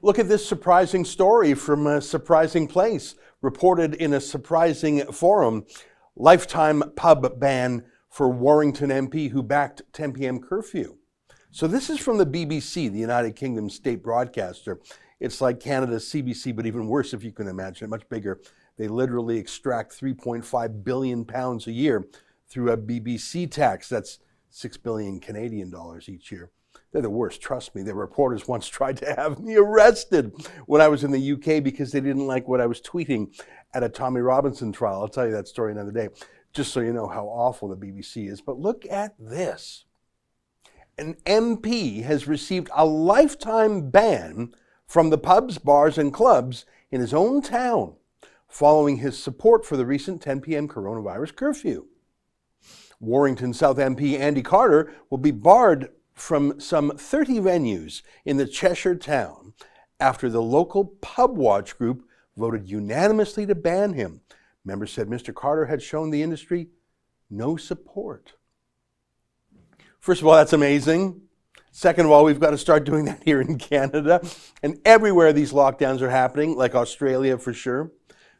Look at this surprising story from a surprising place, reported in a surprising forum. Lifetime pub ban for Warrington MP who backed 10 p.m. curfew. So this is from the BBC, the United Kingdom state broadcaster. It's like Canada's CBC, but even worse if you can imagine it, much bigger. They literally extract £3.5 billion a year through a BBC tax. That's 6 billion Canadian dollars each year. They're the worst, trust me. The reporters once tried to have me arrested when I was in the UK because they didn't like what I was tweeting at a Tommy Robinson trial. I'll tell you that story another day, just so you know how awful the BBC is. But look at this. An MP has received a lifetime ban from the pubs, bars, and clubs in his own town following his support for the recent 10 p.m. coronavirus curfew. Warrington South MP Andy Carter will be barred from some 30 venues in the Cheshire town after the local pub watch group voted unanimously to ban him. Members said Mr. Carter had shown the industry no support. First of all, that's amazing. Second of all, we've got to start doing that here in Canada and everywhere these lockdowns are happening, like Australia for sure.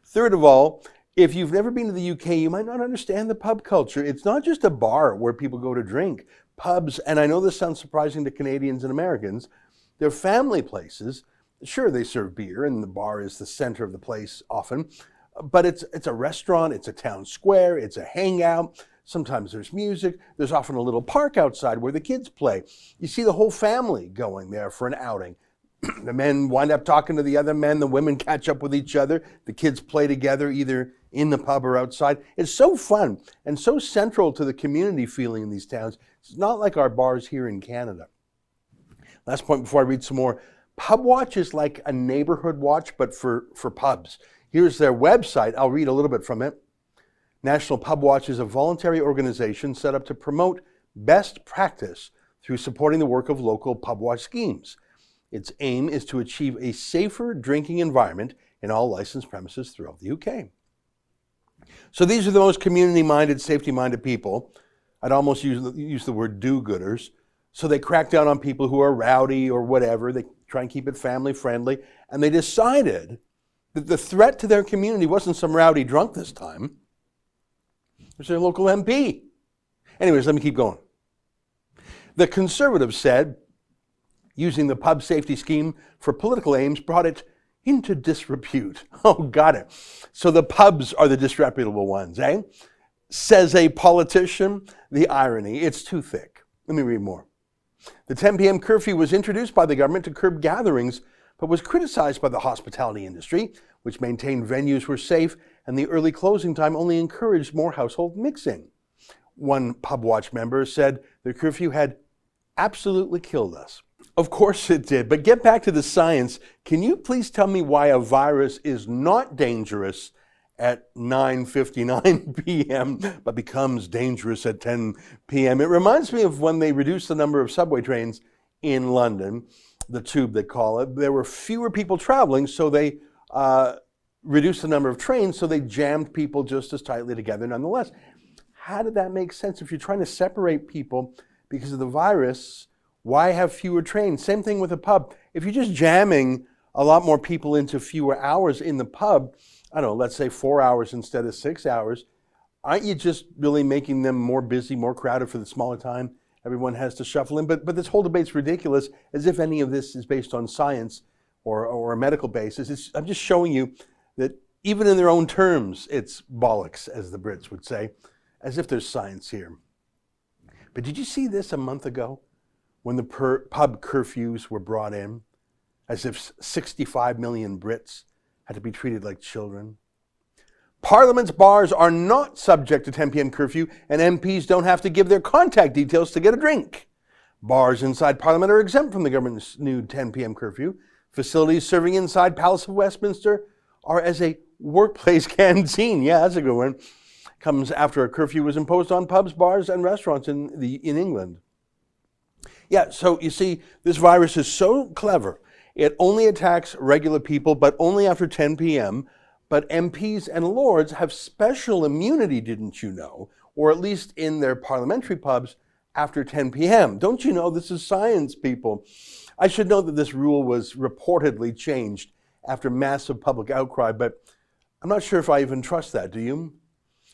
Third of all, if you've never been to the UK, you might not understand the pub culture. It's not just a bar where people go to drink. Pubs, and I know this sounds surprising to Canadians and Americans, they're family places. Sure, they serve beer and the bar is the center of the place often, but it's a restaurant, it's a town square, it's a hangout. Sometimes there's music. There's often a little park outside where the kids play. You see the whole family going there for an outing. The men wind up talking to the other men. The women catch up with each other. The kids play together either in the pub or outside. It's so fun and so central to the community feeling in these towns. It's not like our bars here in Canada. Last point before I read some more. Pub Watch is like a neighborhood watch, but for pubs. Here's their website. I'll read a little bit from it. National Pub Watch is a voluntary organization set up to promote best practice through supporting the work of local pub watch schemes. Its aim is to achieve a safer drinking environment in all licensed premises throughout the UK. So these are the most community-minded, safety-minded people. I'd almost use the word do-gooders. So they crack down on people who are rowdy or whatever. They try and keep it family-friendly. And they decided that the threat to their community wasn't some rowdy drunk this time. It was their local MP. Anyways, let me keep going. The Conservatives said, using the pub safety scheme for political aims brought it into disrepute. Oh, got it. So the pubs are the disreputable ones, eh? Says a politician. The irony, it's too thick. Let me read more. The 10 p.m. curfew was introduced by the government to curb gatherings, but was criticized by the hospitality industry, which maintained venues were safe and the early closing time only encouraged more household mixing. One Pub Watch member said the curfew had absolutely killed us. Of course it did, but get back to the science. Can you please tell me why a virus is not dangerous at 9:59 p.m. but becomes dangerous at 10 p.m.? It reminds me of when they reduced the number of subway trains in London, the tube they call it. There were fewer people traveling, so they reduced the number of trains, so they jammed people just as tightly together nonetheless. How did that make sense? If you're trying to separate people because of the virus, why have fewer trains? Same thing with a pub. If you're just jamming a lot more people into fewer hours in the pub, I don't know, let's say 4 hours instead of 6 hours, aren't you just really making them more busy, more crowded for the smaller time everyone has to shuffle in? But this whole debate's ridiculous, as if any of this is based on science or a medical basis. I'm just showing you that even in their own terms, it's bollocks, as the Brits would say, as if there's science here. But did you see this a month ago when the pub curfews were brought in, as if 65 million Brits had to be treated like children? Parliament's bars are not subject to 10 p.m. curfew, and MPs don't have to give their contact details to get a drink. Bars inside Parliament are exempt from the government's new 10 p.m. curfew. Facilities serving inside Palace of Westminster are as a workplace canteen. Yeah, that's a good one. Comes after a curfew was imposed on pubs, bars, and restaurants in England. Yeah, so you see, this virus is so clever. It only attacks regular people, but only after 10 p.m. But MPs and Lords have special immunity, didn't you know? Or at least in their parliamentary pubs, after 10 p.m. Don't you know this is science, people? I should know that this rule was reportedly changed after massive public outcry, but I'm not sure if I even trust that, do you?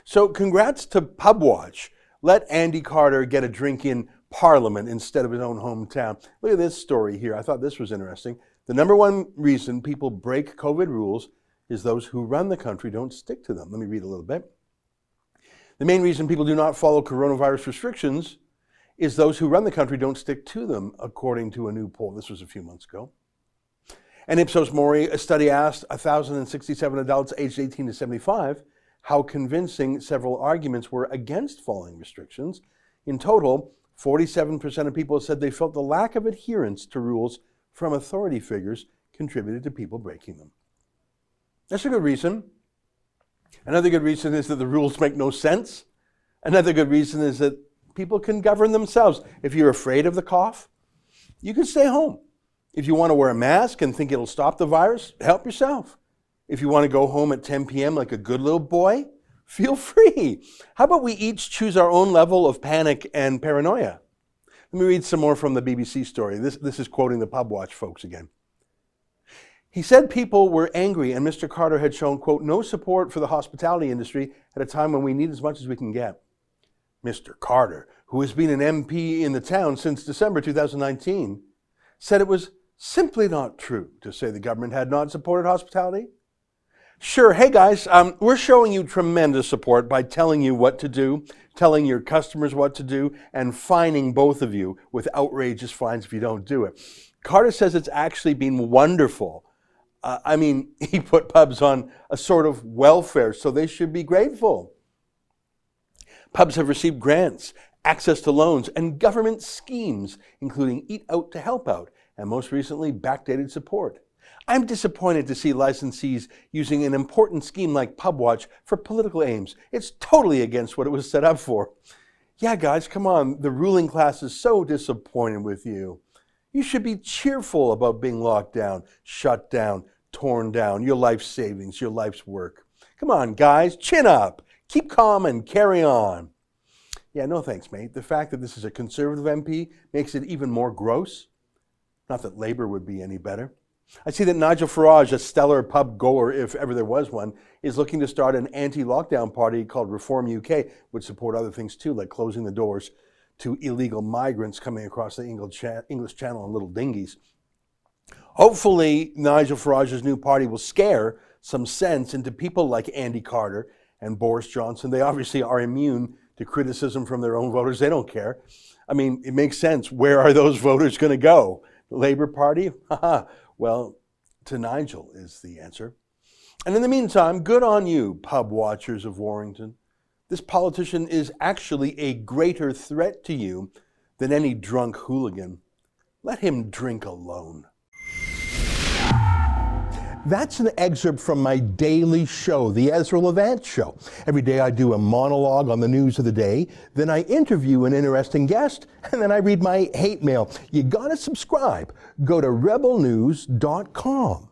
So congrats to Pubwatch. Let Andy Carter get a drink in Parliament instead of his own hometown. Look at this story here. I thought this was interesting. The number one reason people break COVID rules is those who run the country don't stick to them. Let me read a little bit. The main reason people do not follow coronavirus restrictions is those who run the country don't stick to them, according to a new poll. This was a few months ago. And Ipsos Mori, a study asked 1,067 adults aged 18 to 75 how convincing several arguments were against following restrictions. In total, 47% of people said they felt the lack of adherence to rules from authority figures contributed to people breaking them. That's a good reason. Another good reason is that the rules make no sense. Another good reason is that people can govern themselves. If you're afraid of the cough, you can stay home. If you want to wear a mask and think it'll stop the virus, help yourself. If you want to go home at 10 p.m. like a good little boy, feel free. How about we each choose our own level of panic and paranoia? Let me read some more from the BBC story. This is quoting the Pubwatch folks again. He said people were angry and Mr. Carter had shown, quote, no support for the hospitality industry at a time when we need as much as we can get. Mr. Carter, who has been an MP in the town since December 2019, said it was simply not true to say the government had not supported hospitality. Sure, hey guys, we're showing you tremendous support by telling you what to do, telling your customers what to do, and fining both of you with outrageous fines if you don't do it. Carter says it's actually been wonderful. He put pubs on a sort of welfare, so they should be grateful. Pubs have received grants, access to loans, and government schemes, including Eat Out to Help Out, and most recently, backdated support. I'm disappointed to see licensees using an important scheme like Pubwatch for political aims. It's totally against what it was set up for. Yeah, guys, come on. The ruling class is so disappointed with you. You should be cheerful about being locked down, shut down, torn down, your life savings, your life's work. Come on, guys, chin up. Keep calm and carry on. Yeah, no thanks, mate. The fact that this is a Conservative MP makes it even more gross. Not that Labour would be any better. I see that Nigel Farage, a stellar pub goer, if ever there was one, is looking to start an anti-lockdown party called Reform UK, which support other things too, like closing the doors to illegal migrants coming across the English Channel on little dinghies. Hopefully, Nigel Farage's new party will scare some sense into people like Andy Carter and Boris Johnson. They obviously are immune to criticism from their own voters. They don't care. It makes sense. Where are those voters going to go? The Labour Party? Well, to Nigel is the answer. And in the meantime, good on you, pub watchers of Warrington. This politician is actually a greater threat to you than any drunk hooligan. Let him drink alone. That's an excerpt from my daily show, the Ezra Levant Show. Every day I do a monologue on the news of the day, then I interview an interesting guest, and then I read my hate mail. You gotta subscribe. Go to rebelnews.com.